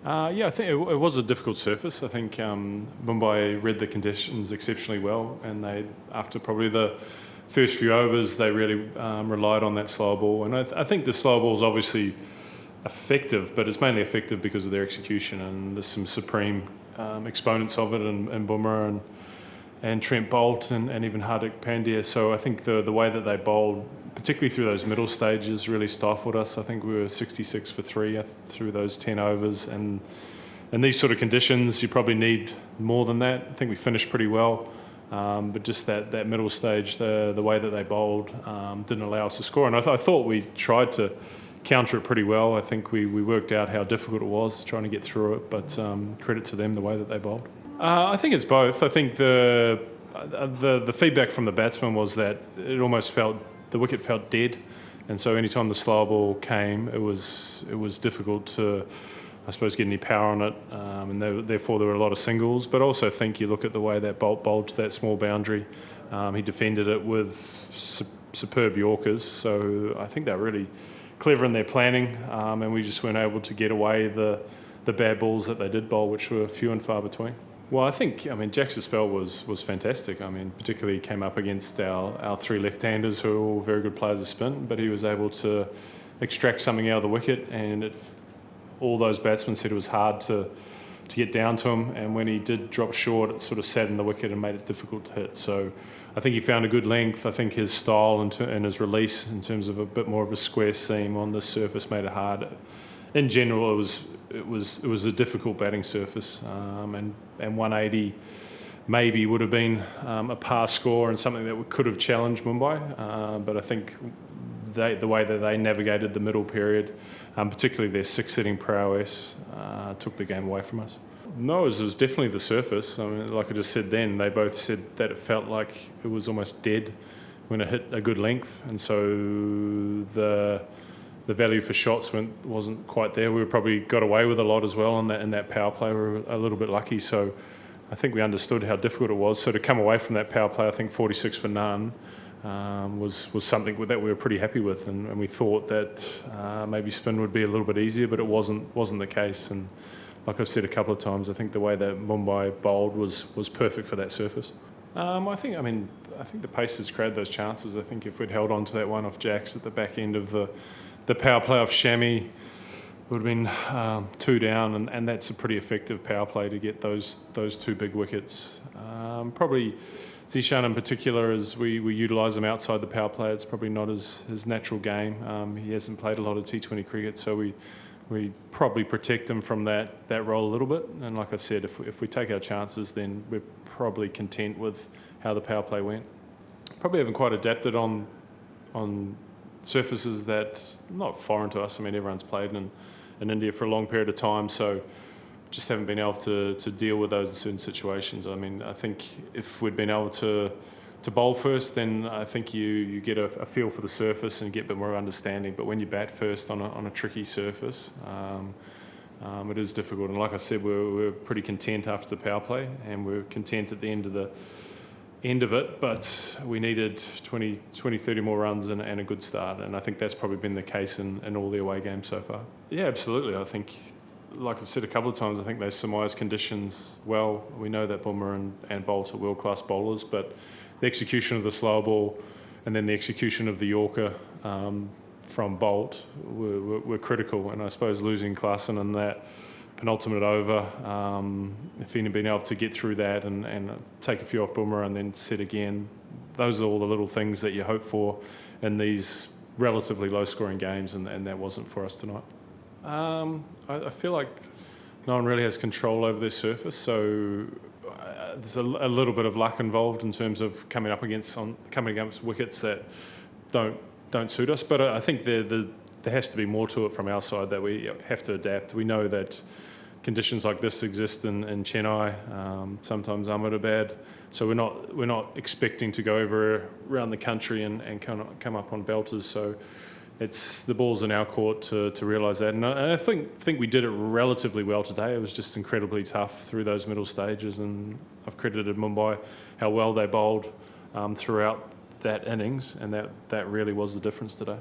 Yeah, I think it was a difficult surface. I think Mumbai read the conditions exceptionally well, and after probably the first few overs, they really relied on that slow ball. And I think the slow ball is obviously effective, but it's mainly effective because of their execution, and there's some supreme exponents of it in Bumrah and Trent Boult and even Hardik Pandya. So I think the way that they bowled, particularly through those middle stages, really stifled us. I think we were 66 for 3 through those 10 overs, and in these sort of conditions you probably need more than that. I think we finished pretty well, but just that middle stage, the way that they bowled didn't allow us to score, and I thought we tried to counter it pretty well. I think we worked out how difficult it was trying to get through it, but credit to them, the way that they bowled. I think it's both. I think the feedback from the batsman was that it almost felt, the wicket felt dead, and so anytime the slow ball came, it was difficult to, I suppose, get any power on it, and therefore there were a lot of singles. But I also think you look at the way that Boult bowled to that small boundary. He defended it with superb Yorkers, so I think they're really clever in their planning, and we just weren't able to get away the bad balls that they did bowl, which were few and far between. Well, I think, Jack's spell was fantastic. Particularly he came up against our three left-handers who are all very good players of spin, but he was able to extract something out of the wicket, and all those batsmen said it was hard to get down to him, and when he did drop short, it sort of saddened the wicket and made it difficult to hit. So I think he found a good length. I think his style and his release in terms of a bit more of a square seam on this surface made it hard. In general, it was a difficult batting surface, and 180 maybe would have been a par score and something that could have challenged Mumbai. But I think the way that they navigated the middle period, particularly their six-hitting prowess, took the game away from us. No, it was definitely the surface. Like I just said then, they both said that it felt like it was almost dead when it hit a good length, and so the value for shots wasn't quite there. We probably got away with a lot as well in that power play. We were a little bit lucky, so I think we understood how difficult it was. So to come away from that power play, I think 46 for none, was something that we were pretty happy with, and we thought that maybe spin would be a little bit easier, but it wasn't the case. And like I've said a couple of times, I think the way that Mumbai bowled was perfect for that surface. I think the pace has created those chances. I think if we'd held on to that one off Jacks at the back end of the power play off Shami, it would have been 2 down, and that's a pretty effective power play to get those two big wickets. Probably Zishan in particular, as we utilise him outside the power play, it's probably not his natural game. He hasn't played a lot of T20 cricket, so we probably protect him from that role a little bit. And like I said, if we take our chances, then we're probably content with how the power play went. Probably haven't quite adapted on surfaces that not foreign to us. Everyone's played in India for a long period of time, so just haven't been able to deal with those in certain situations. I think if we'd been able to bowl first, then I think you get a feel for the surface and get a bit more understanding. But when you bat first on a tricky surface, it is difficult. And like I said, we're pretty content after the power play, and we're content at the end of it, but we needed 20, 30 more runs and a good start, and I think that's probably been the case in all the away games so far. Yeah, absolutely. I think, like I've said a couple of times, I think they surmise conditions well. We know that Bumrah and Boult are world-class bowlers, but the execution of the slow ball and then the execution of the Yorker from Boult were critical, and I suppose losing Klaasen in that penultimate over, if he'd been able to get through that and take a few off Bumrah and then set again, those are all the little things that you hope for in these relatively low-scoring games, and that wasn't for us tonight. I feel like no one really has control over their surface, so there's a little bit of luck involved in terms of coming against wickets that don't suit us. But I think there has to be more to it from our side, that we have to adapt. We know that conditions like this exist in Chennai, sometimes Ahmedabad, so we're not expecting to go around the country and come up on belters. So it's the ball's in our court to realise that, and I think we did it relatively well today. It was just incredibly tough through those middle stages, and I've credited Mumbai how well they bowled throughout that innings, and that really was the difference today.